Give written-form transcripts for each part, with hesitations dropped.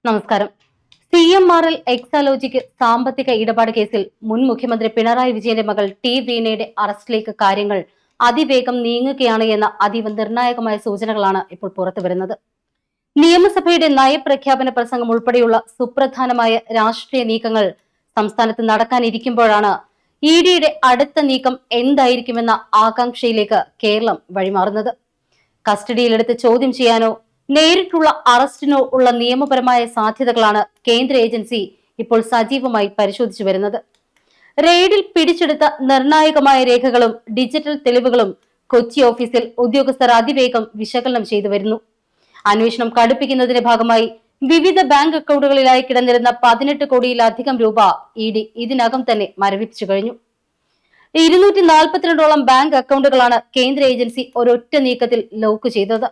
നമസ്കാരം. CMRL എക്സാലോജിക്ക് സാമ്പത്തിക ഇടപാട് കേസിൽ മുൻ മുഖ്യമന്ത്രി പിണറായി വിജയന്റെ മകൾ ടി വീണയുടെ അറസ്റ്റിലേക്ക് കാര്യങ്ങൾ അതിവേഗം നീങ്ങുകയാണ് എന്ന അതീവ നിർണായകമായ സൂചനകളാണ് ഇപ്പോൾ പുറത്തുവരുന്നത്. നിയമസഭയുടെ നയപ്രഖ്യാപന പ്രസംഗം ഉൾപ്പെടെയുള്ള സുപ്രധാനമായ രാഷ്ട്രീയ നീക്കങ്ങൾ സംസ്ഥാനത്ത് നടക്കാനിരിക്കുമ്പോഴാണ് EDയുടെ അടുത്ത നീക്കം എന്തായിരിക്കുമെന്ന ആകാംക്ഷയിലേക്ക് കേരളം വഴിമാറുന്നത്. കസ്റ്റഡിയിലെടുത്ത് ചോദ്യം ചെയ്യാനോ നേരിട്ടുള്ള അറസ്റ്റിനോ ഉള്ള നിയമപരമായ സാധ്യതകളാണ് കേന്ദ്ര ഏജൻസി ഇപ്പോൾ സജീവമായി പരിശോധിച്ചു വരുന്നത്. റെയ്ഡിൽ പിടിച്ചെടുത്ത നിർണായകമായ രേഖകളും ഡിജിറ്റൽ തെളിവുകളും കൊച്ചി ഓഫീസിൽ ഉദ്യോഗസ്ഥർ അതിവേഗം വിശകലനം ചെയ്തു വരുന്നു. അന്വേഷണം കടുപ്പിക്കുന്നതിന്റെ ഭാഗമായി വിവിധ ബാങ്ക് അക്കൗണ്ടുകളിലായി കിടന്നിരുന്ന 18 കോടിയിലധികം രൂപ ED ഇതിനകം തന്നെ മരവിപ്പിച്ചു കഴിഞ്ഞു. 242ഓളം ബാങ്ക് അക്കൗണ്ടുകളാണ് കേന്ദ്ര ഏജൻസി ഒരൊറ്റ നീക്കത്തിൽ ലോക്ക് ചെയ്തത്.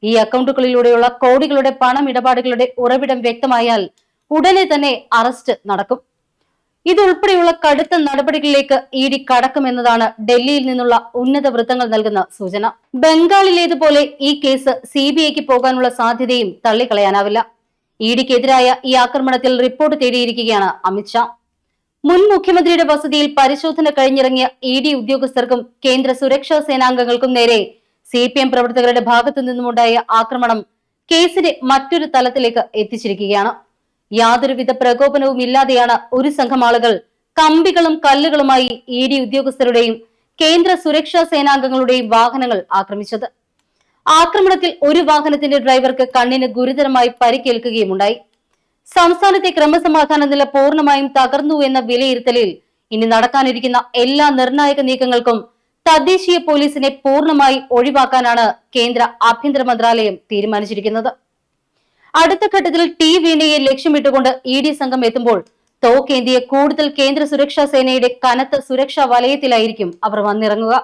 ഈ അക്കൗണ്ടുകളിലൂടെയുള്ള കോടികളുടെ പണമിടപാടുകളുടെ ഉറവിടം വ്യക്തമായാൽ ഉടനെ തന്നെ അറസ്റ്റ് നടക്കും. ഇതുൾപ്പെടെയുള്ള കടുത്ത നടപടികളിലേക്ക് ED കടക്കുമെന്നതാണ് ഡൽഹിയിൽ നിന്നുള്ള ഉന്നത വൃത്തങ്ങൾ നൽകുന്ന സൂചന. ബംഗാളിലേതുപോലെ ഈ കേസ് CBIക്ക് പോകാനുള്ള സാധ്യതയും തള്ളിക്കളയാനാവില്ല. EDക്കെതിരായ ഈ ആക്രമണത്തിൽ റിപ്പോർട്ട് തേടിയിരിക്കുകയാണ് അമിത്ഷാ. മുൻ മുഖ്യമന്ത്രിയുടെ വസതിയിൽ പരിശോധന കഴിഞ്ഞിറങ്ങിയ ED ഉദ്യോഗസ്ഥർക്കും കേന്ദ്ര സുരക്ഷാ സേനാംഗങ്ങൾക്കും നേരെ CPM പ്രവർത്തകരുടെ ഭാഗത്തു നിന്നുമുണ്ടായ ആക്രമണം കേസിനെ മറ്റൊരു തലത്തിലേക്ക് എത്തിച്ചിരിക്കുകയാണ്. യാതൊരുവിധ പ്രകോപനവും ഇല്ലാതെയാണ് ഒരു സംഘം ആളുകൾ കമ്പികളും കല്ലുകളുമായി ED ഉദ്യോഗസ്ഥരുടെയും കേന്ദ്ര സുരക്ഷാ സേനാംഗങ്ങളുടെയും വാഹനങ്ങൾ ആക്രമിച്ചത്. ആക്രമണത്തിൽ ഒരു വാഹനത്തിന്റെ ഡ്രൈവർക്ക് കണ്ണിന് ഗുരുതരമായി പരിക്കേൽക്കുകയുമുണ്ടായി. സംസ്ഥാനത്തെ ക്രമസമാധാന നില പൂർണ്ണമായും തകർന്നു എന്ന വിലയിരുത്തലിൽ ഇനി നടക്കാനിരിക്കുന്ന എല്ലാ നിർണായക നീക്കങ്ങൾക്കും തദ്ദേശീയ പോലീസിനെ പൂർണ്ണമായി ഒഴിവാക്കാനാണ് കേന്ദ്ര ആഭ്യന്തര മന്ത്രാലയം തീരുമാനിച്ചിരിക്കുന്നത്. അടുത്ത ഘട്ടത്തിൽ ടി വീണയെ ലക്ഷ്യമിട്ടുകൊണ്ട് ED സംഘം എത്തുമ്പോൾ തോക്കേന്തിയ കൂടുതൽ കേന്ദ്ര സുരക്ഷാ സേനയുടെ കനത്ത സുരക്ഷാ വലയത്തിലായിരിക്കും അവർ വന്നിറങ്ങുക.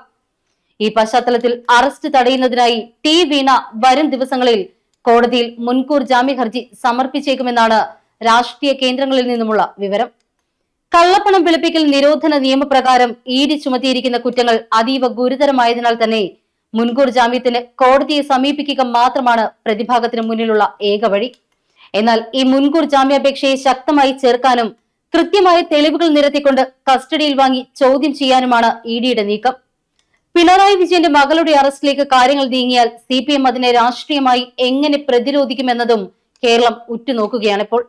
ഈ പശ്ചാത്തലത്തിൽ അറസ്റ്റ് തടയുന്നതിനായി ടി വീണ വരും ദിവസങ്ങളിൽ കോടതിയിൽ മുൻകൂർ ജാമ്യ ഹർജി സമർപ്പിച്ചേക്കുമെന്നാണ് രാഷ്ട്രീയ കേന്ദ്രങ്ങളിൽ നിന്നുമുള്ള വിവരം. കള്ളപ്പണം വെളുപ്പിക്കൽ നിരോധന നിയമപ്രകാരം ED ചുമത്തിയിരിക്കുന്ന കുറ്റങ്ങൾ അതീവ ഗുരുതരമായതിനാൽ തന്നെ മുൻകൂർ ജാമ്യത്തിന് കോടതിയെ സമീപിക്കുക മാത്രമാണ് പ്രതിഭാഗത്തിന് മുന്നിലുള്ള ഏക വഴി. എന്നാൽ ഈ മുൻകൂർ ജാമ്യാപേക്ഷയെ ശക്തമായി ചേർക്കാനും കൃത്യമായ തെളിവുകൾ നിരത്തിക്കൊണ്ട് കസ്റ്റഡിയിൽ വാങ്ങി ചോദ്യം ചെയ്യാനുമാണ് EDയുടെ നീക്കം. പിണറായി വിജയന്റെ മകളുടെ അറസ്റ്റിലേക്ക് കാര്യങ്ങൾ നീങ്ങിയാൽ CPM അതിനെ രാഷ്ട്രീയമായി എങ്ങനെ പ്രതിരോധിക്കുമെന്നതും കേരളം ഉറ്റുനോക്കുകയാണിപ്പോൾ.